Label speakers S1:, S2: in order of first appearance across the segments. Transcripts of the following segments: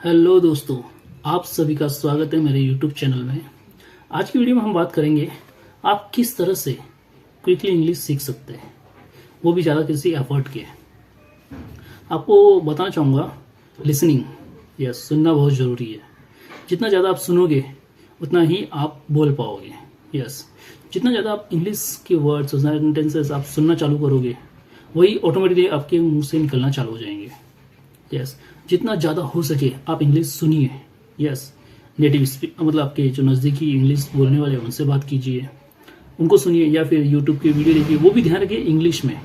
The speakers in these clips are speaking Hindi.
S1: हेलो दोस्तों, आप सभी का स्वागत है मेरे YouTube चैनल में। आज की वीडियो में हम बात करेंगे आप किस तरह से क्विकली इंग्लिश सीख सकते हैं, वो भी ज़्यादा किसी एफर्ट के। आपको बताना चाहूँगा लिसनिंग, यस, सुनना बहुत ज़रूरी है। जितना ज़्यादा आप सुनोगे उतना ही आप बोल पाओगे। यस, जितना ज़्यादा आप इंग्लिश के वर्ड्स और सेंटेंसेस आप सुनना चालू करोगे वही ऑटोमेटिकली आपके मुंह से निकलना चालू हो जाएंगे। यस, जितना ज़्यादा हो सके आप इंग्लिश सुनिए। यस, नेटिव मतलब आपके जो नज़दीकी इंग्लिश बोलने वाले हैं उनसे बात कीजिए, उनको सुनिए, या फिर यूट्यूब की वीडियो देखिए, वो भी ध्यान रखिए इंग्लिश में।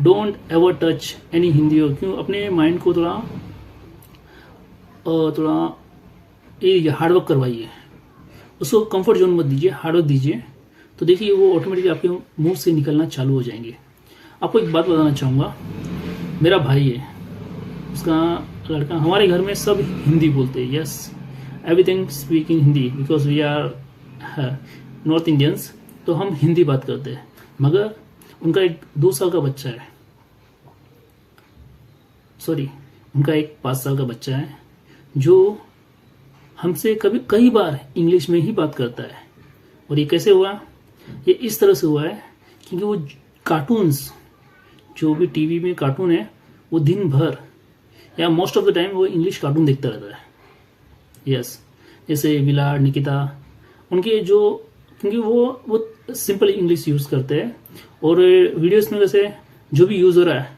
S1: Don't ever touch any Hindi. और क्यों अपने माइंड को थोड़ा ये हार्डवर्क करवाइए, उसको कंफर्ट जोन मत दीजिए, हार्डवर्क दीजिए, तो देखिए वो ऑटोमेटिकली आपके मुंह से निकलना चालू हो जाएंगे। आपको एक बात बताना चाहूँगा, मेरा भाई है, उसका लड़का, हमारे घर में सब हिंदी बोलते हैं। Yes, everything speak in Hindi because we are north Indians, तो हम हिंदी बात करते हैं। मगर उनका एक 2 साल का बच्चा है, उनका एक 5 साल का बच्चा है जो हमसे कई बार इंग्लिश में ही बात करता है। और ये कैसे हुआ? ये इस तरह से हुआ है क्योंकि वो कार्टून्स, जो भी टीवी में कार्टून है, वो दिन भर या मोस्ट ऑफ द टाइम वो इंग्लिश कार्टून देखता रहता है। यस, जैसे विलाड, निकिता, उनके जो, क्योंकि वो सिंपल इंग्लिश यूज़ करते हैं और वीडियोस में वैसे जो भी यूज़ हो रहा है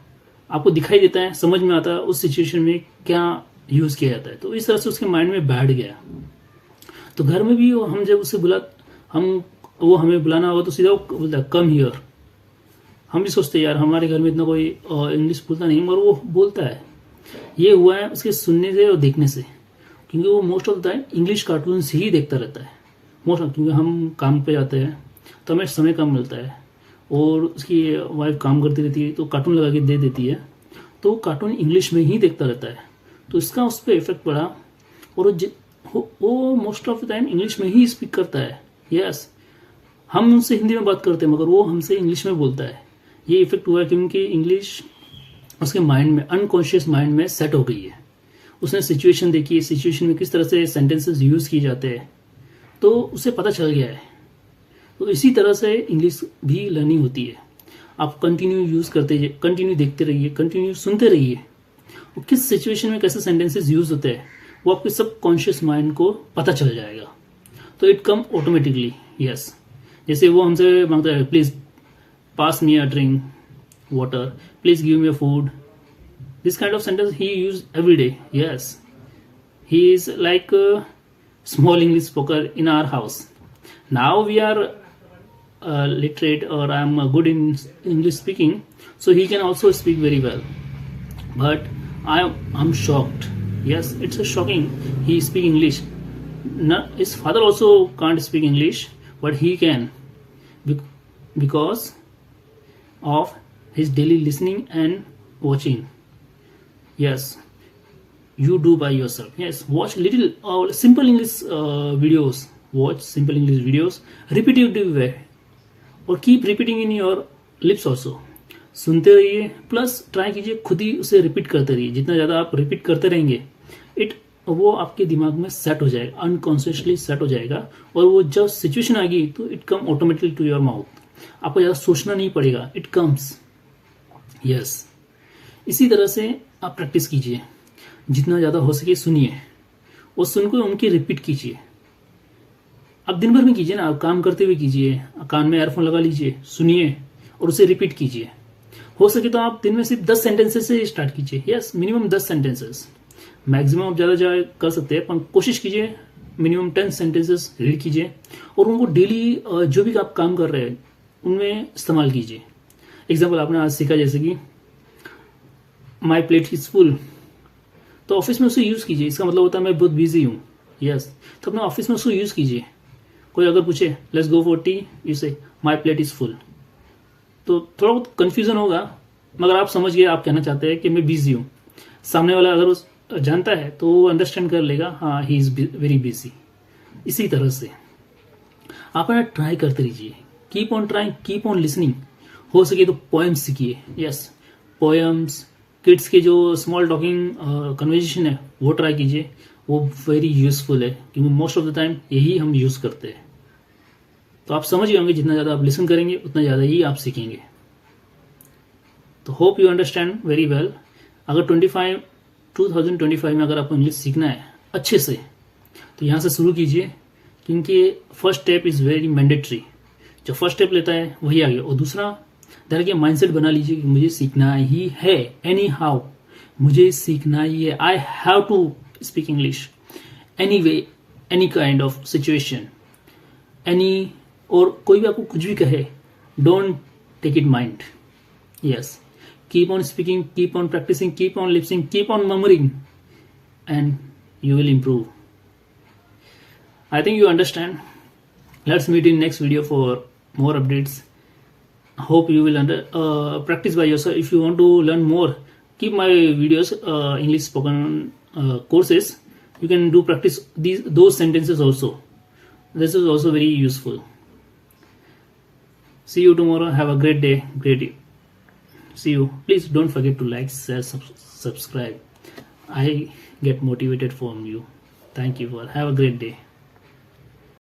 S1: आपको दिखाई देता है, समझ में आता है उस सिचुएशन में क्या यूज़ किया जाता है। तो इस तरह से उसके माइंड में बैठ गया। तो घर में भी हम जब उसे वो हमें बुलाना होगा तो सीधा वो बोलता है कम हियर। हम भी सोचते हैं यार हमारे घर में इतना कोई इंग्लिश बोलता नहीं, मगर वो बोलता है। ये हुआ है उसके सुनने से और देखने से, क्योंकि वो most of the time English cartoons ही देखता रहता है। क्योंकि हम काम पे जाते हैं तो हमें समय कम मिलता है और उसकी वाइफ काम करती रहती है तो कार्टून लगा के दे देती है, तो कार्टून इंग्लिश में ही देखता रहता है। तो इसका उस पर इफेक्ट पड़ा और वो most of the time English में ही स्पीक करता है। यस, हम उनसे हिंदी में बात करते हैं मगर वो हमसे इंग्लिश में बोलता है। ये इफेक्ट हुआ है क्योंकि इंग्लिश उसके माइंड में, अनकॉन्शियस माइंड में सेट हो गई है। उसने सिचुएशन देखी है, सिचुएशन में किस तरह से सेंटेंसेस यूज़ किए जाते हैं, तो उसे पता चल गया है। तो इसी तरह से इंग्लिश भी लर्निंग होती है। आप कंटिन्यू यूज़ करते रहिए, कंटिन्यू देखते रहिए, कंटिन्यू सुनते रहिए, और किस सिचुएशन में कैसे सेंटेंसेस यूज़ होते हैं वो आपके सब कॉन्शियस माइंड को पता चल जाएगा। तो इट कम ऑटोमेटिकली। यस, जैसे वो हमसे मांगता है, please pass me a drink water, please give me a food. This kind of sentence he used every day. Yes, he is like a small English speaker in our house. Now we are literate, or I am good in English speaking, so he can also speak very well. But I'm shocked. Yes, it's a shocking. He speak English. His father also can't speak English, but he can because of his daily listening and watching. Yes, you do by yourself. Yes, watch little simple English videos. Watch simple English videos repetitive way और keep repeating in your lips also. सुनते रहिए प्लस ट्राई कीजिए खुद ही उसे रिपीट करते रहिए। जितना ज़्यादा आप रिपीट करते रहेंगे वो आपके दिमाग में सेट हो जाएगा, अनकॉन्शियसली सेट हो जाएगा, और वो जब सिचुएशन आएगी तो it come automatically to your mouth. आपको ज़्यादा सोचना नहीं पड़ेगा, इट कम्स। यस, इसी तरह से आप प्रैक्टिस कीजिए। जितना ज़्यादा हो सके सुनिए और सुनकर उनकी रिपीट कीजिए। आप दिन भर में कीजिए ना, आप काम करते हुए कीजिए, कान में एयरफोन लगा लीजिए, सुनिए और उसे रिपीट कीजिए। हो सके तो आप दिन में सिर्फ 10 सेंटेंसेस से स्टार्ट कीजिए। यस, मिनिमम 10 सेंटेंसेस, मैक्सिमम आप ज़्यादा कर सकते हैं, पर कोशिश कीजिए मिनिमम 10 सेंटेंसेस रीड कीजिए और उनको डेली जो भी आप काम कर रहे हैं उनमें इस्तेमाल कीजिए। एग्जाम्पल आपने आज सीखा जैसे कि माई प्लेट इज फुल, तो ऑफिस में उसे यूज़ कीजिए। इसका मतलब होता है मैं बहुत बिजी हूँ। यस, तो अपने ऑफिस में उसको यूज़ कीजिए। कोई अगर पूछे let's go for T, you से माई प्लेट इज फुल, तो थोड़ा बहुत कन्फ्यूजन होगा मगर आप समझ गए आप कहना चाहते हैं कि मैं बिजी हूँ। सामने वाला अगर उस जानता है तो वो अंडरस्टैंड कर लेगा, हाँ ही इज़ वेरी बिजी। इसी तरह से आप ट्राई करते रहिए, keep on trying, keep on listening. हो सके तो पोएम्स सीखिए। यस, पोएम्स, किड्स के जो स्मॉल टॉकिंग कन्वर्जेशन है वो ट्राई कीजिए, वो वेरी यूजफुल है क्योंकि मोस्ट ऑफ द टाइम यही हम यूज करते हैं। तो आप समझ गए होंगे जितना ज़्यादा आप लिसन करेंगे उतना ज़्यादा ही आप सीखेंगे। तो hope you understand very well. अगर 2025 में अगर आपको इंग्लिश सीखना है अच्छे से तो यहाँ से शुरू कीजिए, क्योंकि first step is very mandatory. जो फर्स्ट स्टेप लेता है वही आगे। और दूसरा देखिए माइंडसेट बना लीजिए कि मुझे सीखना ही है, एनी हाउ मुझे सीखना ही है। I have to speak English any way, any kind of situation, any, और कोई भी आपको कुछ भी कहे, don't take it mind. Yes, keep on speaking, keep on practising, keep on lipsing, keep on murmuring and you will improve. I think you understand. Let's meet in next video for more updates. Hope you will practice by yourself. If you want to learn more, keep my videos, English spoken courses. You can do practice those sentences also. This is also very useful. See you tomorrow. Have a great day. See you. Please don't forget to like, share, subscribe. I get motivated from you. Thank you. Have a great day.